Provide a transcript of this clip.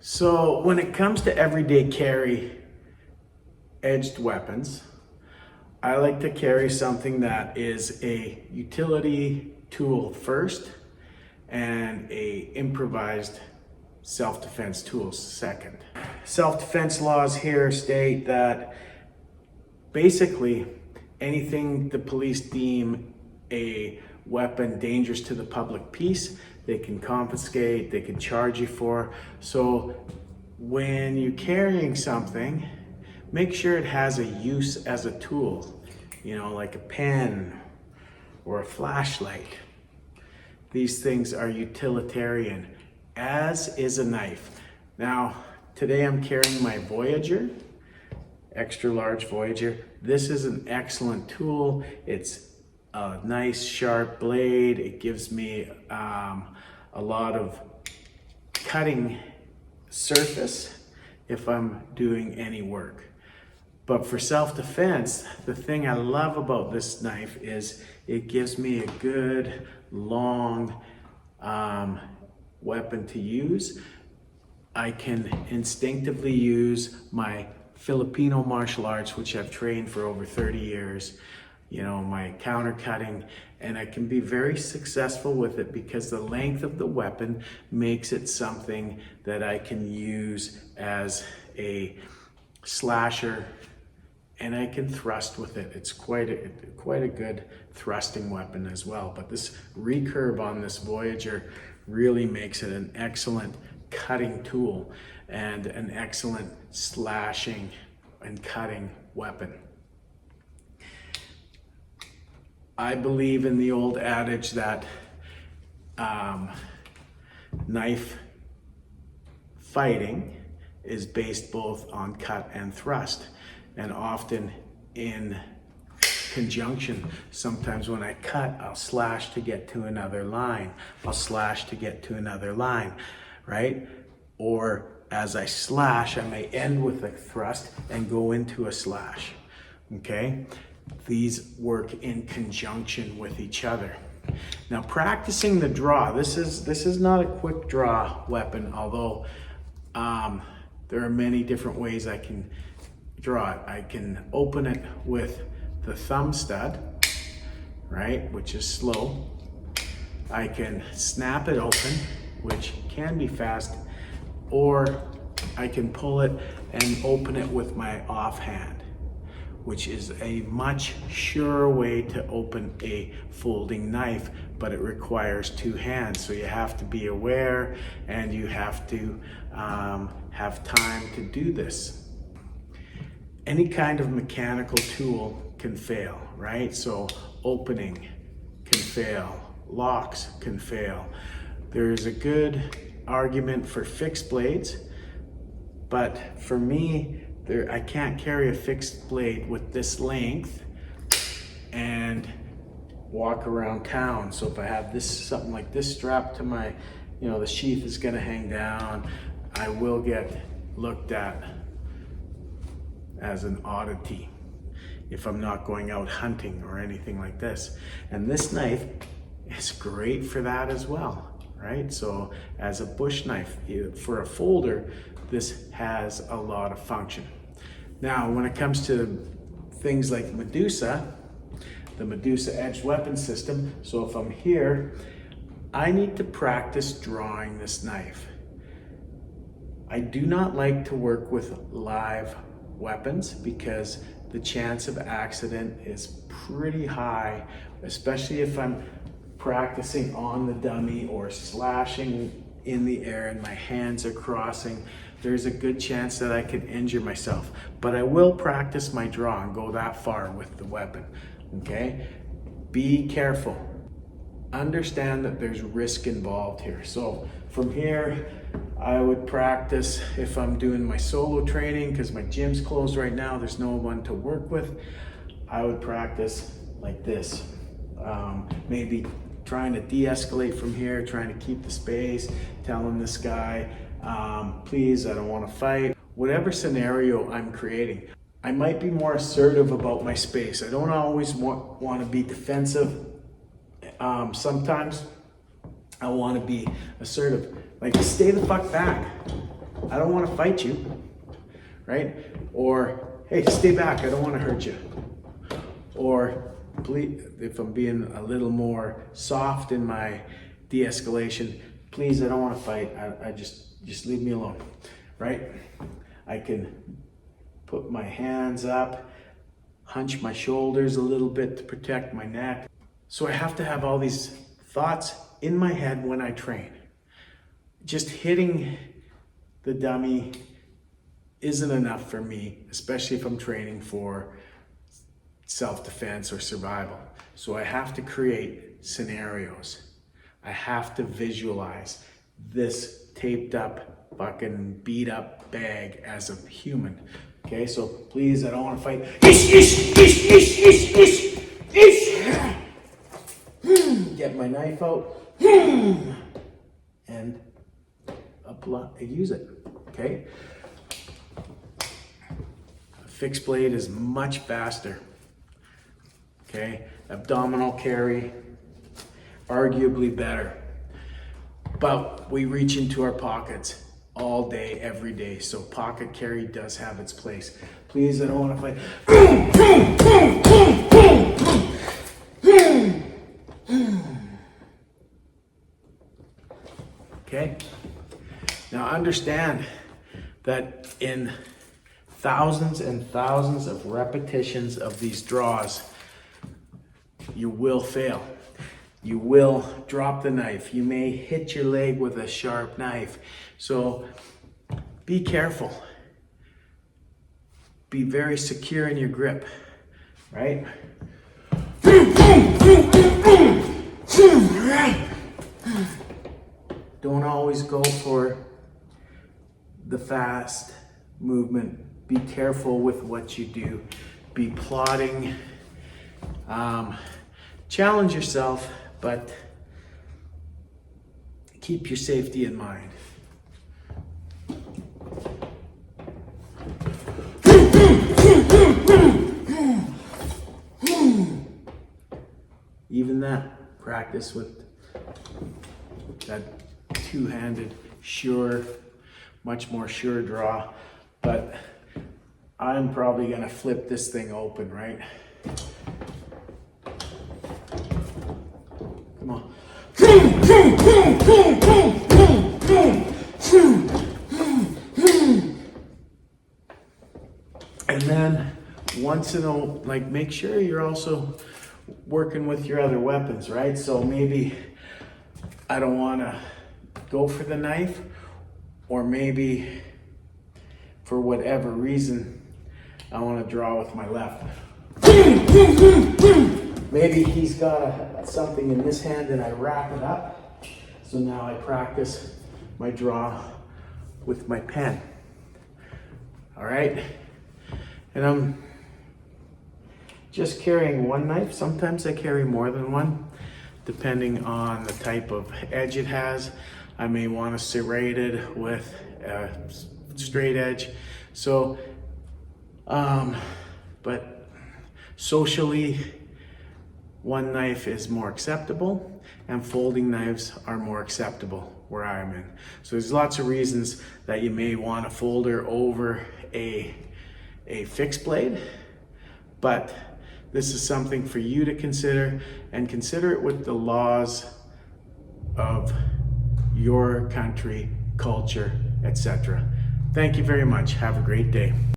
So when it comes to everyday carry edged weapons, I like to carry something that is a utility tool first and a improvised self-defense tool second. Self-defense laws here state that basically anything the police deem a weapon dangerous to the public peace, they can confiscate, they can charge you for. So when you're carrying something, make sure it has a use as a tool, like a pen or a flashlight. These things are utilitarian, as is a knife. Now, today I'm carrying my Voyager, extra large Voyager. This is an excellent tool. It's a nice sharp blade. It gives me a lot of cutting surface if I'm doing any work. But for self-defense, the thing I love about this knife is it gives me a good long weapon to use. I can instinctively use my Filipino martial arts, which I've trained for over 30 years, my counter cutting, and I can be very successful with it because the length of the weapon makes it something that I can use as a slasher, and I can thrust with it. It's quite a good thrusting weapon as well. But this recurve on this Voyager really makes it an excellent cutting tool and an excellent slashing and cutting weapon. I believe in the old adage that knife fighting is based both on cut and thrust, and often in conjunction. Sometimes when I cut, I'll slash to get to another line. I'll slash to get to another line, right? Or as I slash, I may end with a thrust and go into a slash, okay? These work in conjunction with each other. Now, practicing the draw, this is not a quick draw weapon, although there are many different ways I can draw it. I can open it with the thumb stud, right, which is slow. I can snap it open, which can be fast, or I can pull it and open it with my offhand, which is a much surer way to open a folding knife, but it requires two hands. So you have to be aware and you have to have time to do this. Any kind of mechanical tool can fail, right? So opening can fail, locks can fail. There's a good argument for fixed blades, but for me, I can't carry a fixed blade with this length and walk around town. So if I have something like this strapped to my, the sheath is gonna hang down, I will get looked at as an oddity if I'm not going out hunting or anything like this. And this knife is great for that as well, right? So as a bush knife, for a folder, this has a lot of function. Now, when it comes to things like Medusa, the Medusa edged weapon system, so if I'm here, I need to practice drawing this knife. I do not like to work with live weapons because the chance of accident is pretty high, especially if I'm practicing on the dummy or slashing in the air and my hands are crossing. There's a good chance that I could injure myself, but I will practice my draw and go that far with the weapon, okay? Be careful. Understand that there's risk involved here. So from here, I would practice if I'm doing my solo training, because my gym's closed right now, there's no one to work with. I would practice like this. Maybe trying to de-escalate from here, trying to keep the space, telling this guy, please, I don't want to fight. Whatever scenario I'm creating, I might be more assertive about my space. I don't always want to be defensive. Sometimes I want to be assertive, like stay the fuck back. I don't want to fight you, right? Or, hey, stay back, I don't want to hurt you. Or, please, if I'm being a little more soft in my de-escalation, please, I don't want to fight, I just leave me alone, right? I can put my hands up, hunch my shoulders a little bit to protect my neck. So I have to have all these thoughts in my head when I train. Just hitting the dummy isn't enough for me, especially if I'm training for self-defense or survival. So I have to create scenarios. I have to visualize this taped up, fucking beat up bag as a human. Okay, so please, I don't want to fight. Get my knife out and apply, use it. Okay. A fixed blade is much faster. Okay, abdominal carry, arguably better. But we reach into our pockets all day, every day. So pocket carry does have its place. Please, I don't want to fight. Okay? Now understand that in thousands and thousands of repetitions of these draws, you will fail. You will drop the knife. You may hit your leg with a sharp knife. So be careful. Be very secure in your grip, right? Don't always go for the fast movement. Be careful with what you do. Be plotting. Challenge yourself, but keep your safety in mind. Even that, practice with that two-handed, sure, much more sure draw. But I'm probably gonna flip this thing open, right? Come on. And then once in a, like, make sure you're also working with your other weapons, right? So maybe I don't want to go for the knife, or maybe for whatever reason I want to draw with my left. Maybe he's got something in this hand and I wrap it up. So now I practice my draw with my pen. All right? And I'm just carrying one knife. Sometimes I carry more than one, depending on the type of edge it has. I may want to serrate it with a straight edge. So, but socially, one knife is more acceptable and folding knives are more acceptable where I'm in. So there's lots of reasons that you may want a folder over a fixed blade, but this is something for you to consider, and consider it with the laws of your country, culture, etc. Thank you very much. Have a great day.